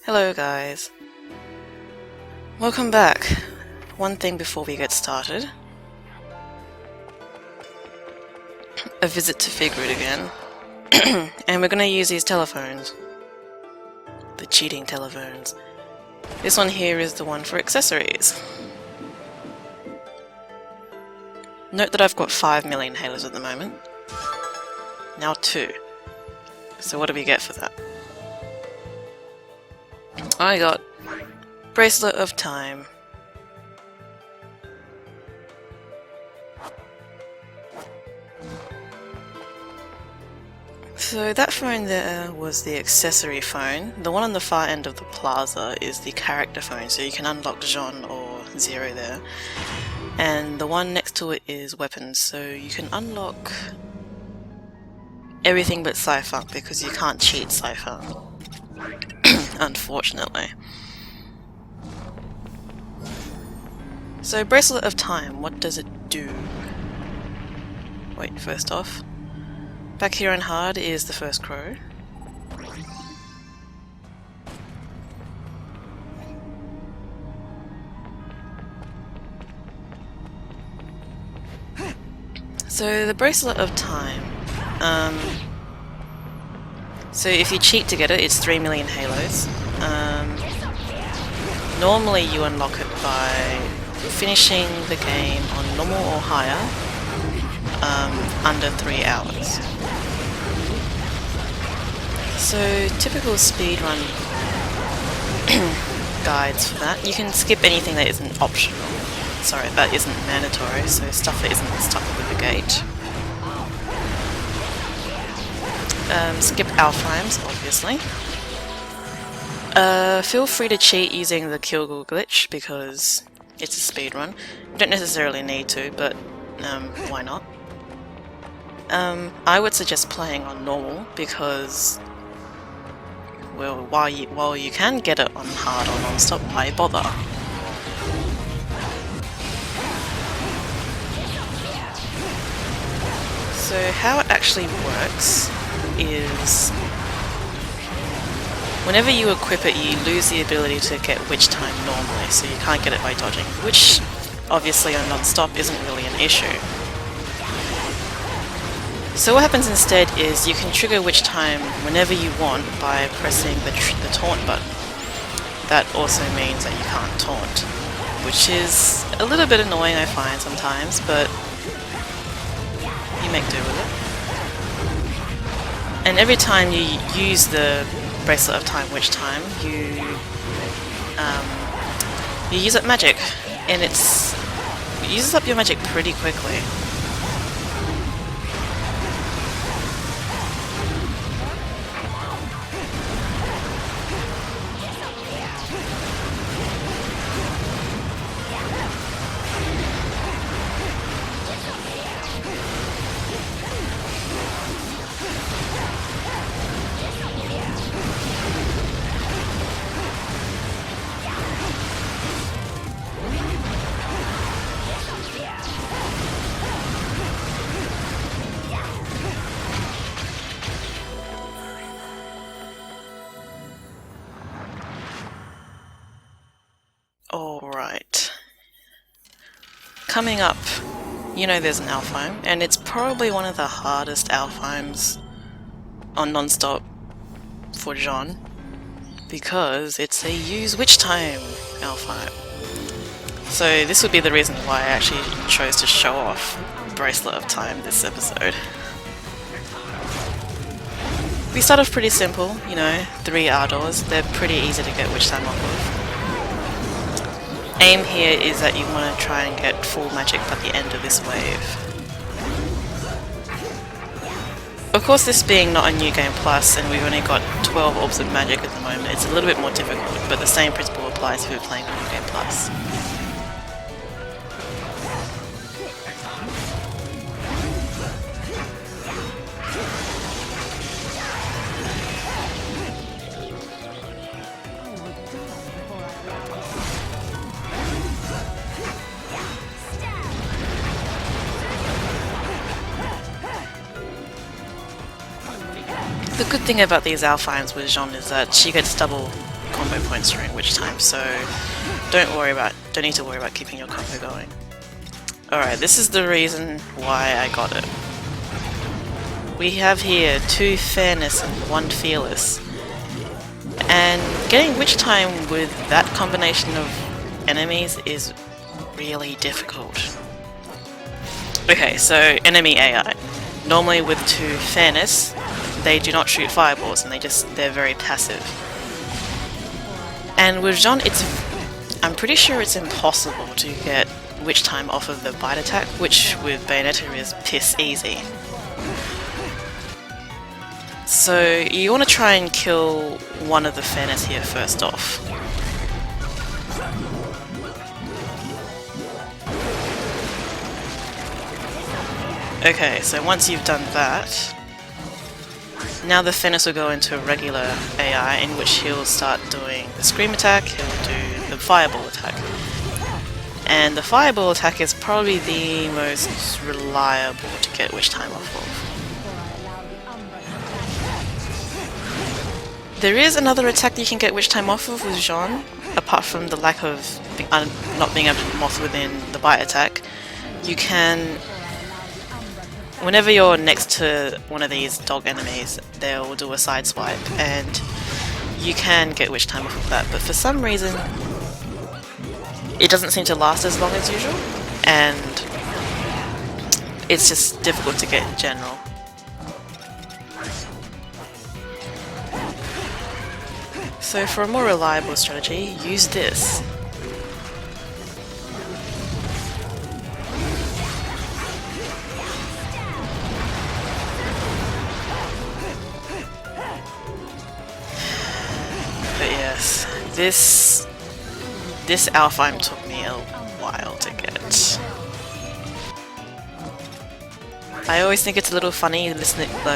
Hello guys. Welcome back. One thing before we get started. A visit to Figrid again. And we're gonna use these telephones. The cheating telephones. This one here is the one for accessories. Note that I've got 5 million halos at the moment. Now 2. So what do we get for that? I got Bracelet of Time. So that phone there was the accessory phone. The one on the far end of the plaza is the character phone, so you can unlock Jeanne or Zero there. And the one next to it is weapons, so you can unlock everything but Cypher, because you can't cheat Cypher. Unfortunately. So Bracelet of Time, what does it do? Wait, first off, back here on hard is the first crow. So the Bracelet of Time, so if you cheat to get it, it's 3 million halos. Normally you unlock it by finishing the game on normal or higher, under 3 hours. So typical speedrun guides for that. You can skip anything that isn't optional. Sorry, that isn't mandatory, so stuff that isn't stuck with the gate. Skip Alfheims, obviously. Feel free to cheat using the Kilgore glitch, because it's a speedrun. You don't necessarily need to, but why not? I would suggest playing on normal, because, well, while you can get it on hard or non-stop, why bother? So how it actually works is, whenever you equip it, you lose the ability to get witch time normally, so you can't get it by dodging, which obviously on non-stop isn't really an issue. So what happens instead is you can trigger witch time whenever you want by pressing the taunt button. That also means that you can't taunt, which is a little bit annoying, I find, sometimes, but you make do with it. And every time you use the Bracelet of Time, Witch Time, you use up magic, and it uses up your magic pretty quickly. Alright. Coming up, you know there's an Alfheim, and it's probably one of the hardest Alfheims on non-stop for Jeanne, because it's a use witch time Alfheim. So this would be the reason why I actually chose to show off Bracelet of Time this episode. We start off pretty simple, you know, 3 R-doors, they're pretty easy to get witch time off of. Aim here is that you want to try and get full magic by the end of this wave. Of course, this being not a New Game Plus and we've only got 12 orbs of magic at the moment, it's a little bit more difficult, but the same principle applies if you're playing on New Game Plus. The good thing about these Alfheims with Jeanne is that she gets double combo combo points during which time, so don't need to worry about keeping your combo going. Alright, this is the reason why I got it. We have here 2 Fairness and 1 Fearless. And getting witch time with that combination of enemies is really difficult. Okay, so enemy AI. Normally with 2 Fairness, they do not shoot fireballs and they're very passive. And with Jeanne, I'm pretty sure it's impossible to get witch time off of the bite attack, which with Bayonetta is piss easy. So you want to try and kill one of the Fairness here first off. Okay, so once you've done that, now the Fairness will go into a regular AI in which he'll start doing the Scream attack, he'll do the Fireball attack. And the Fireball attack is probably the most reliable to get witch time off of. There is another attack that you can get witch time off of with Jeanne, apart from the lack of not being able to moth within the bite attack. You can, whenever you're next to one of these dog enemies, they'll do a side swipe, and you can get witch time off of that, but for some reason it doesn't seem to last as long as usual, and it's just difficult to get in general. So for a more reliable strategy, use this. But yes, this Alfheim took me a while to get. I always think it's a little funny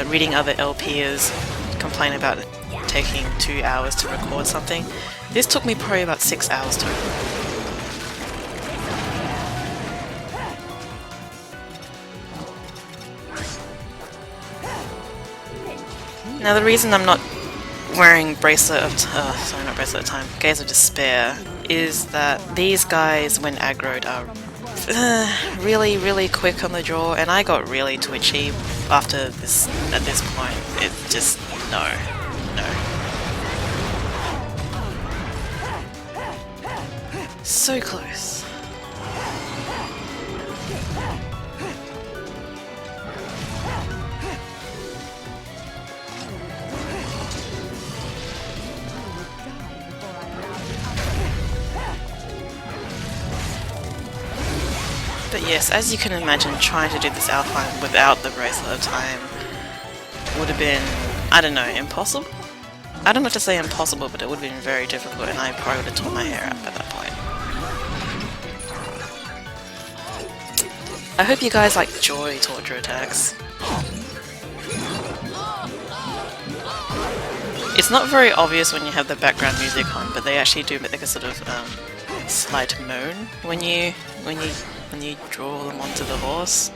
reading other LPers complain about it taking 2 hours to record something. This took me probably about 6 hours to record. Now the reason I'm not wearing Bracelet of Time, Gaze of Despair, is that these guys when aggroed are really quick on the draw, and I got really twitchy at this point. It just, no. So close. But yes, as you can imagine, trying to do this Alfheim without the Bracelet of Time would have been, I don't know, impossible? I don't know to say impossible, but it would have been very difficult, and I probably would have torn my hair out at that point. I hope you guys like Joy torture attacks. It's not very obvious when you have the background music on, but they actually do make like a sort of slight moan when you draw them onto the horse.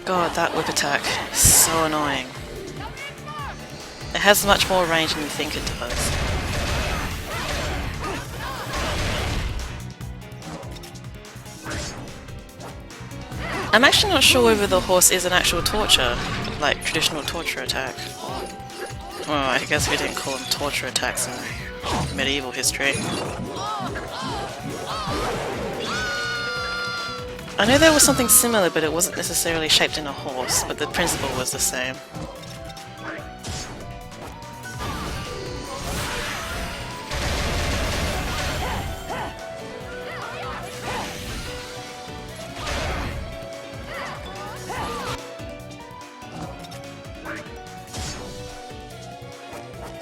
God, that whip attack, so annoying. It has much more range than you think it does. I'm actually not sure whether the horse is an actual torture, like traditional torture attack. Well, I guess we didn't call them torture attacks in medieval history. I know there was something similar, but it wasn't necessarily shaped in a horse, but the principle was the same.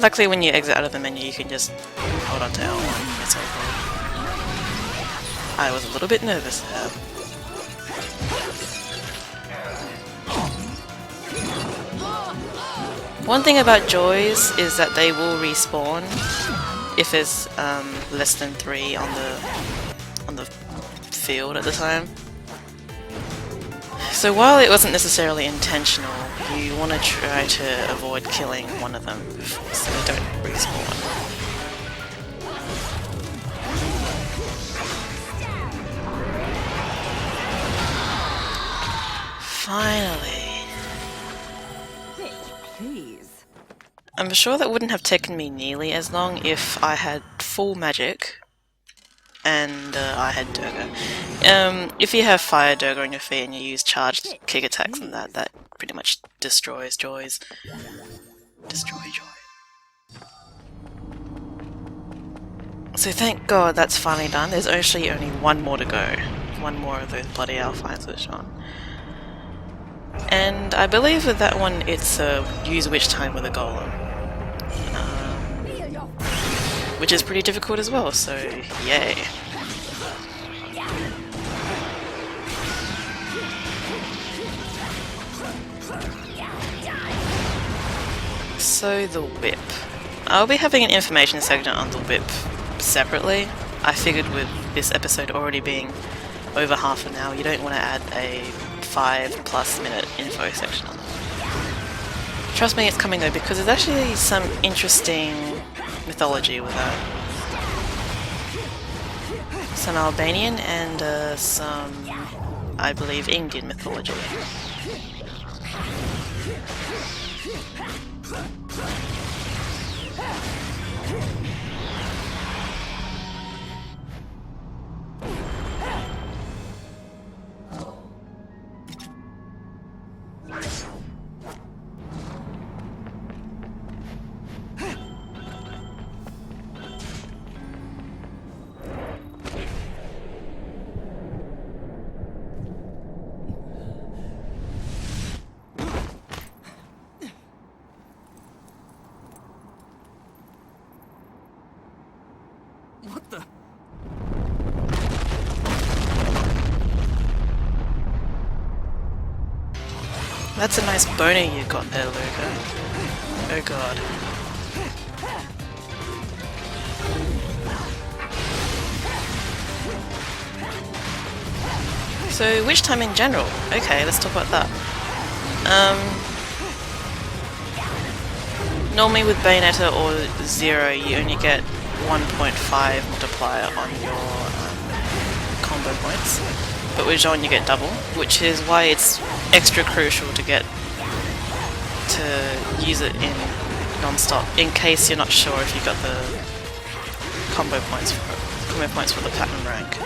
Luckily when you exit out of the menu you can just hold on to L1, it's okay. I was a little bit nervous there. One thing about Joys is that they will respawn if there's less than 3 on the field at the time. So while it wasn't necessarily intentional, you want to try to avoid killing one of them so they don't respawn. Finally. Please. I'm sure that wouldn't have taken me nearly as long if I had full magic and I had Durga. If you have Fire Durga on your feet and you use charged kick attacks and that pretty much destroys joys. Destroy joy. So thank God that's finally done. There's actually only one more to go. One more of those bloody Alfheims with Jeanne. And I believe with that one it's use witch time with a golem. Which is pretty difficult as well, so yay. So the whip. I'll be having an information segment on the whip separately. I figured with this episode already being over half an hour, you don't want to add a 5+ minute info section on it. Trust me, it's coming though, because there's actually some interesting mythology with that. Some Albanian and some, I believe, Indian mythology. What the? That's a nice boner you got there, Luca. Oh god. So, witch time in general? Okay, let's talk about that. Normally with Bayonetta or Zero, you only get 1.5 multiplier on your combo points. But with Jeanne you get double, which is why it's extra crucial to use it in non-stop, in case you're not sure if you got the combo points for the platinum rank.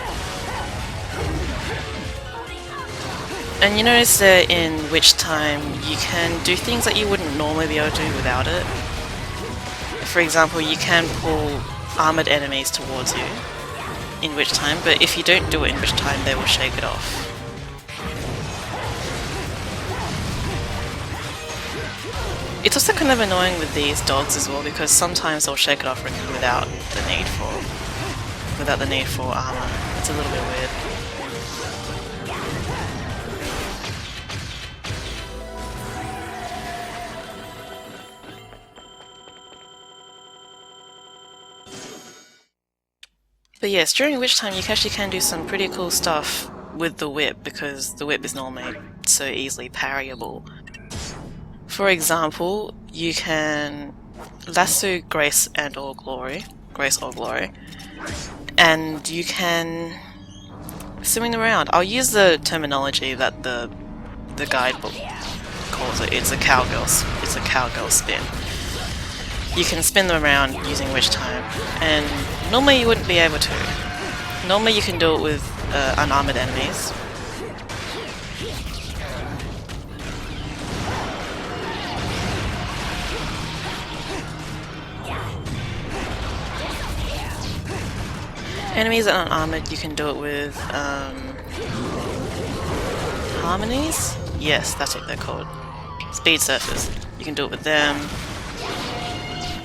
And you notice that in Witch Time you can do things that you wouldn't normally be able to do without it. For example, you can pull armored enemies towards you in Witch Time, but if you don't do it in Witch Time, they will shake it off. It's also kind of annoying with these dogs as well, because sometimes they'll shake it off without the need for armor. It's a little bit weird. But yes, during Witch Time you actually can do some pretty cool stuff with the whip, because the whip is normally so easily parryable. For example, you can lasso Grace or Glory, and you can swing them around. I'll use the terminology that the guidebook calls it. It's a cowgirl spin. You can spin them around using Witch Time, and normally you wouldn't be able to. Normally you can do it with unarmored enemies. Enemies that aren't armored, you can do it with harmonies? Yes, that's what they're called. Speed surfers. You can do it with them.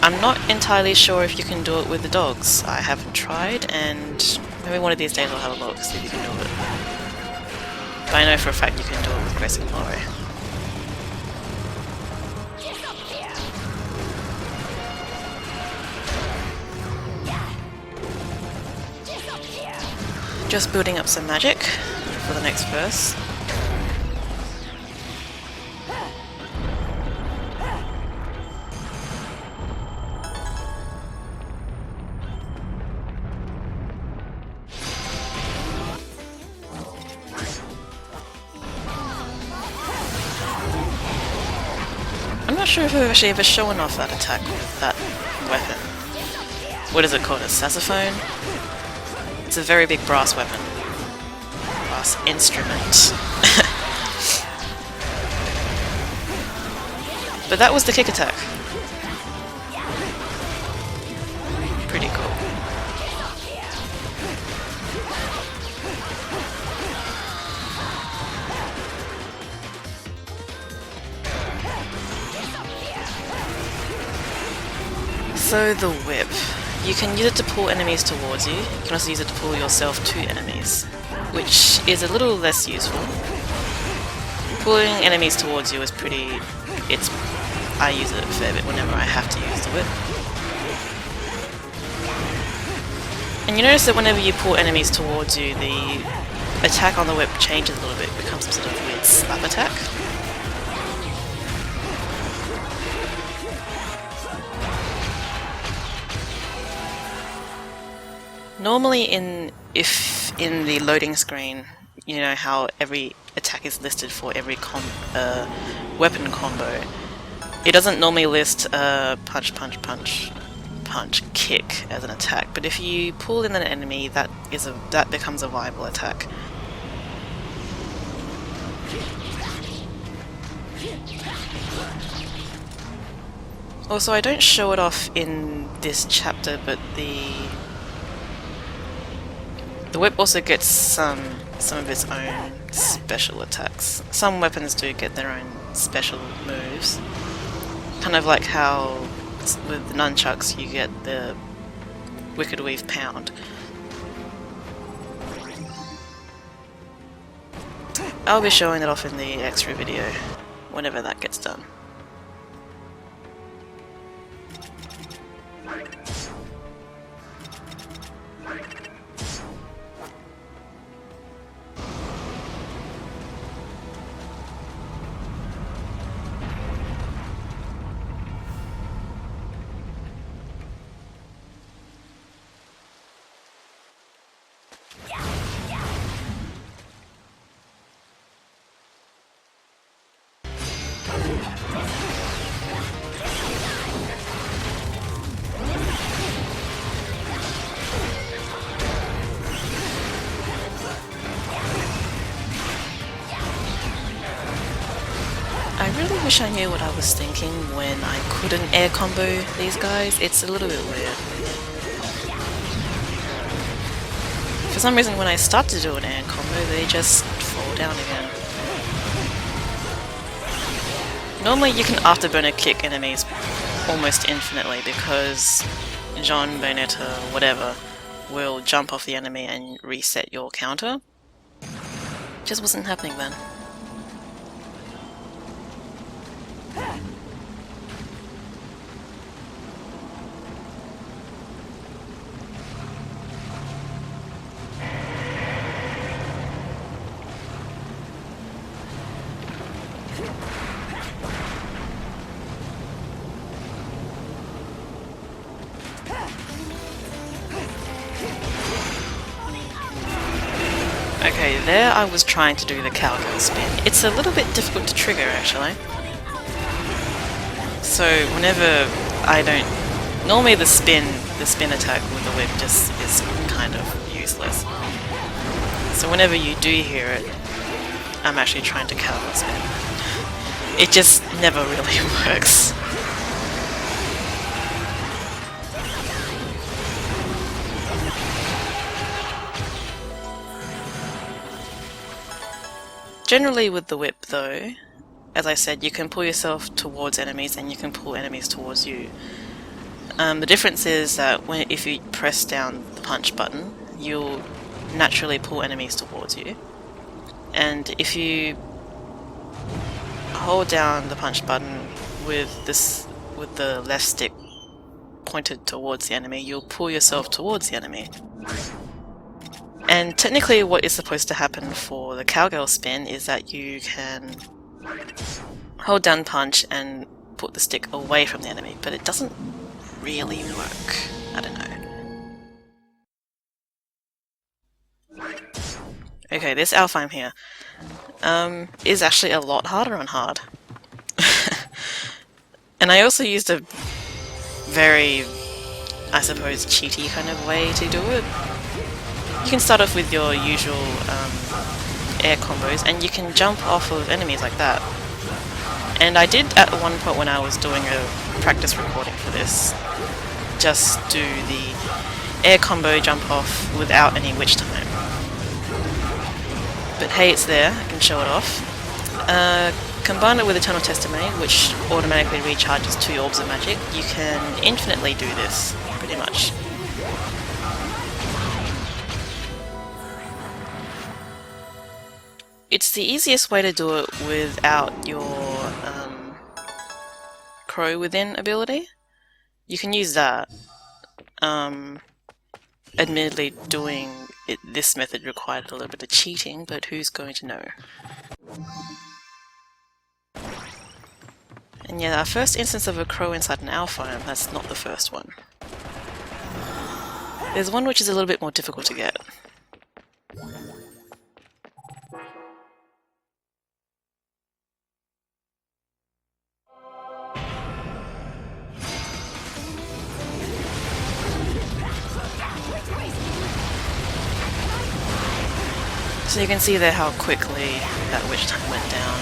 I'm not entirely sure if you can do it with the dogs. I haven't tried, and maybe one of these days I'll have a look, see if you can do it. But I know for a fact you can do it with Grace and Glory. Just building up some magic for the next verse. sure if I've actually ever shown off that attack with that weapon. What is it called? A saxophone? It's a very big brass weapon. Brass instrument. But that was the kick attack. Pretty cool. So the whip. You can use it to pull enemies towards you. You can also use it to pull yourself to enemies, which is a little less useful. Pulling enemies towards you is I use it a fair bit whenever I have to use the whip. And you notice that whenever you pull enemies towards you, the attack on the whip changes a little bit, becomes some sort of weird slap attack. Normally if in the loading screen, you know how every attack is listed for every weapon combo, it doesn't normally list punch, punch, punch, punch, kick as an attack, but if you pull in an enemy, that becomes a viable attack. Also, I don't show it off in this chapter, but the whip also gets some of its own special attacks. Some weapons do get their own special moves. Kind of like how with the nunchucks you get the Wicked Weave Pound. I'll be showing it off in the extra video whenever that gets done. I really wish I knew what I was thinking when I couldn't air combo these guys. It's a little bit weird. For some reason when I start to do an air combo, they just fall down again. Normally you can afterburner kick enemies almost infinitely because Jeanne, Bayonetta, whatever, will jump off the enemy and reset your counter. Just wasn't happening then. Okay, there I was trying to do the cowgirl spin. It's a little bit difficult to trigger actually. So whenever I don't... Normally the spin attack with the whip just is kind of useless. So whenever you do hear it, I'm actually trying to cowgirl spin. It just never really works. Generally with the whip though, as I said, you can pull yourself towards enemies and you can pull enemies towards you. The difference is that if you press down the punch button, you'll naturally pull enemies towards you. And if you hold down the punch button with the left stick pointed towards the enemy, you'll pull yourself towards the enemy. And technically what is supposed to happen for the cowgirl spin is that you can hold down punch and put the stick away from the enemy, but it doesn't really work. I don't know. Okay, this Alfheim here is actually a lot harder on hard. And I also used a very, I suppose, cheaty kind of way to do it. You can start off with your usual air combos, and you can jump off of enemies like that. And I did at one point when I was doing a practice recording for this, just do the air combo jump off without any witch time. But hey, it's there, I can show it off. Combine it with Eternal Testimony, which automatically recharges 2 orbs of magic. You can infinitely do this, pretty much. It's the easiest way to do it without your Crow Within ability. You can use that. Admittedly, doing this method required a little bit of cheating, but who's going to know? And yeah, our first instance of a crow inside an Alfheim, that's not the first one. There's one which is a little bit more difficult to get. So you can see there how quickly that witch time went down.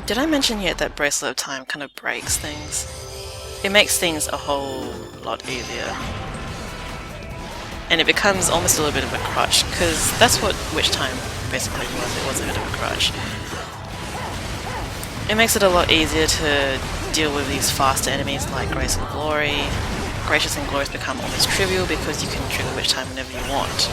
Did I mention yet that Bracelet of Time kind of breaks things? It makes things a whole lot easier. And it becomes almost a little bit of a crutch, because that's what Witch Time basically was. It was a bit of a crutch. It makes it a lot easier to deal with these faster enemies like Grace and Glory. Gracious and Glorious become almost trivial because you can trigger Witch Time whenever you want.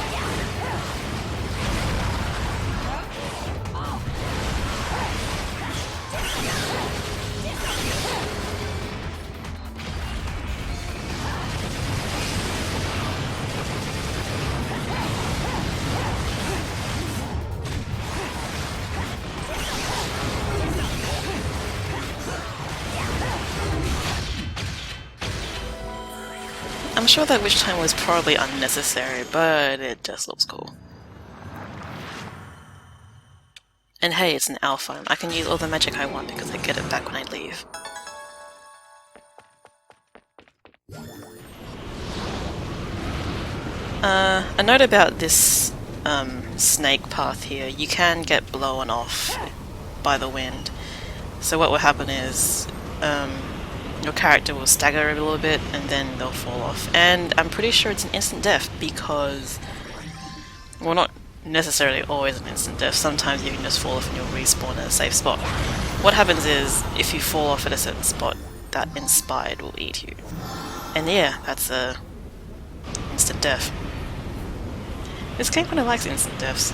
I'm sure that Witch Time was probably unnecessary, but it just looks cool. And hey, it's an Alfheim. I can use all the magic I want because I get it back when I leave. A note about this snake path here. You can get blown off by the wind. So what will happen is your character will stagger a little bit and then they'll fall off. And I'm pretty sure it's an instant death because, well, not necessarily always an instant death. Sometimes you can just fall off and you'll respawn at a safe spot. What happens is, if you fall off at a certain spot, that inspired will eat you. And yeah, that's a instant death. This game kind of likes instant deaths.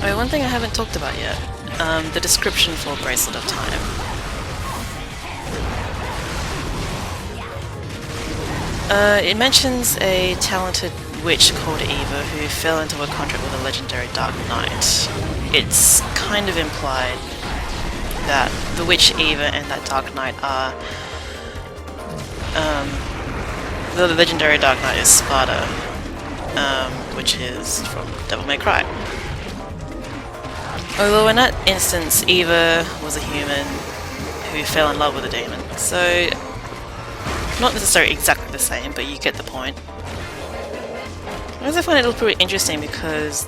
Oh, one thing I haven't talked about yet, the description for Bracelet of Time. It mentions a talented witch called Eva who fell into a contract with a legendary Dark Knight. It's kind of implied that the witch Eva and that Dark Knight are... the legendary Dark Knight is Sparta, which is from Devil May Cry. Although in that instance, Eva was a human who fell in love with a demon, so not necessarily exactly the same, but you get the point. I also find it a little pretty interesting because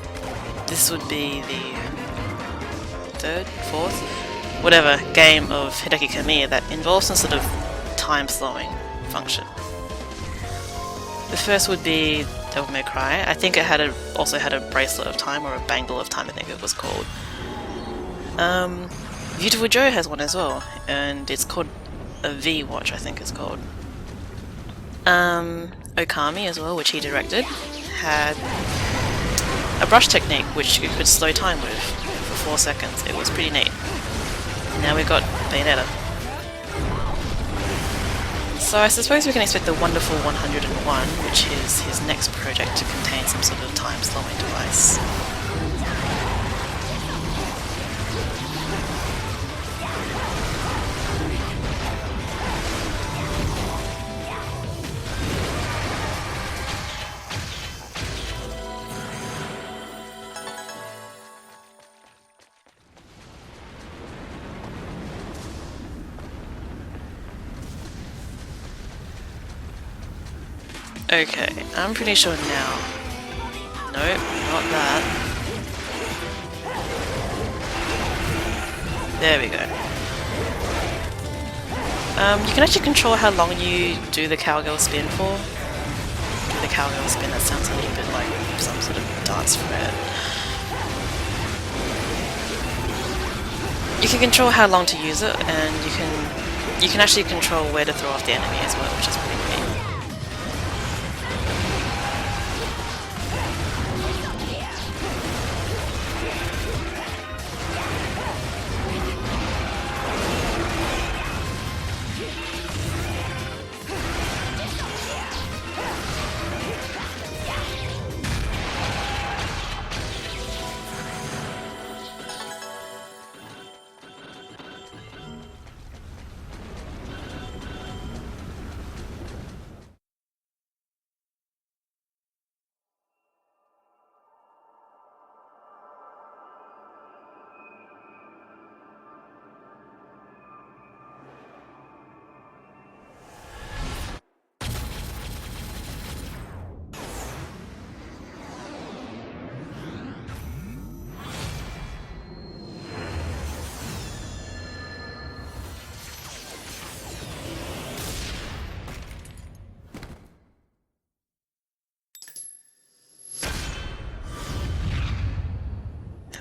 this would be the third, fourth, whatever game of Hideki Kamiya that involves some sort of time slowing function. The first would be Devil May Cry. I think it had also had a Bracelet of Time, or a Bangle of Time I think it was called. Beautiful Joe has one as well, and it's called a V-Watch I think it's called. Okami as well, which he directed, had a brush technique which you could slow time with for 4 seconds. It was pretty neat. And now we've got Bayonetta. So I suppose we can expect the wonderful 101, which is his next project, to contain some sort of time slowing device. Okay, I'm pretty sure now. Nope, not that. There we go. You can actually control how long you do the cowgirl spin for. The cowgirl spin, that sounds a little bit like some sort of dance thread. You can control how long to use it, and you can actually control where to throw off the enemy as well, which is pretty neat.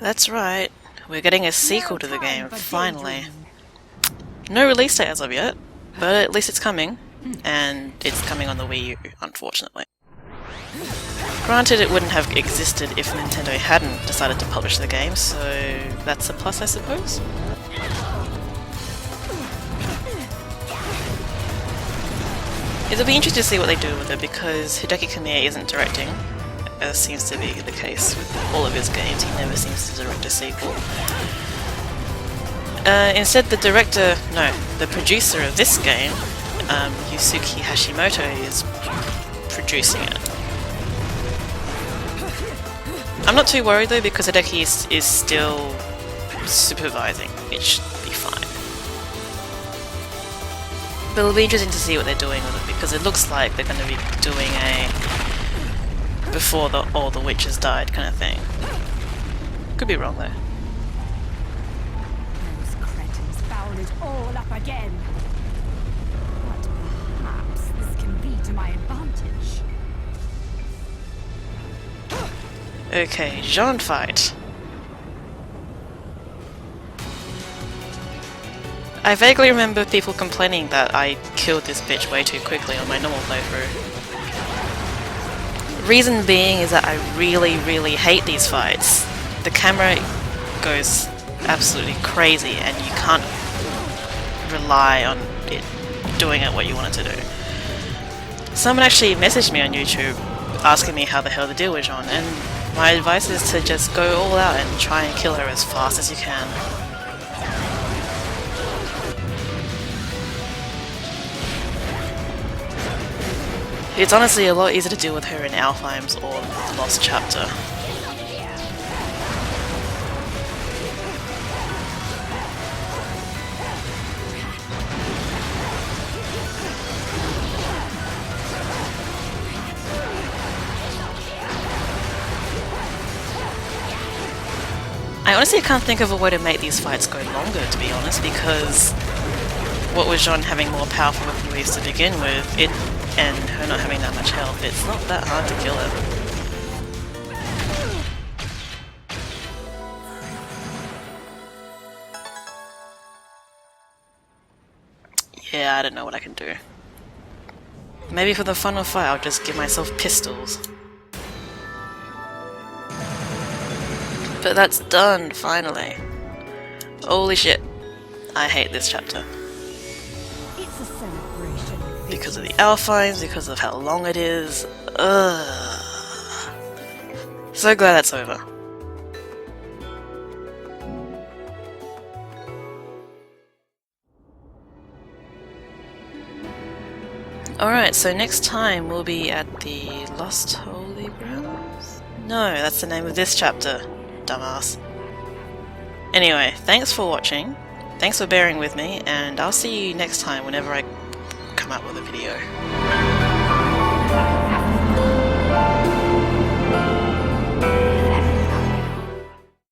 That's right, we're getting a sequel to the game, finally. No release date as of yet, but at least it's coming, and it's coming on the Wii U, unfortunately. Granted, it wouldn't have existed if Nintendo hadn't decided to publish the game, so that's a plus, I suppose. It'll be interesting to see what they do with it, because Hideki Kamiya isn't directing, as seems to be the case with all of his games. He never seems to direct a sequel. Instead, the producer of this game, Yusuke Hashimoto, is producing it. I'm not too worried though, because Hideki is still supervising. It should be fine. But it'll be interesting to see what they're doing with it, because it looks like they're going to be doing a before all the witches died kind of thing. Could be wrong though. Those cretins fouled it all up again. But perhaps this can be to my advantage. Okay, Jeanne fight. I vaguely remember people complaining that I killed this bitch way too quickly on my normal playthrough. Reason being is that I really, really hate these fights. The camera goes absolutely crazy and you can't rely on it doing it what you want it to do. Someone actually messaged me on YouTube asking me how the hell to deal with Jeanne, and my advice is to just go all out and try and kill her as fast as you can. It's honestly a lot easier to deal with her in Alfheim's or the Lost Chapter. I honestly can't think of a way to make these fights go longer, to be honest, because what with Jeanne having more powerful weapon waves to begin with, and her not having that much health, it's not that hard to kill her. Yeah, I don't know what I can do. Maybe for the fun of fight, I'll just give myself pistols. But that's done, finally. Holy shit. I hate this chapter. It's a celebration. Because of the Alfheims, because of how long it is. Ugh. So glad that's over. Alright, so next time we'll be at the Lost Holy Grounds? No, that's the name of this chapter, dumbass. Anyway, thanks for watching, thanks for bearing with me, and I'll see you next time whenever I come out with a video.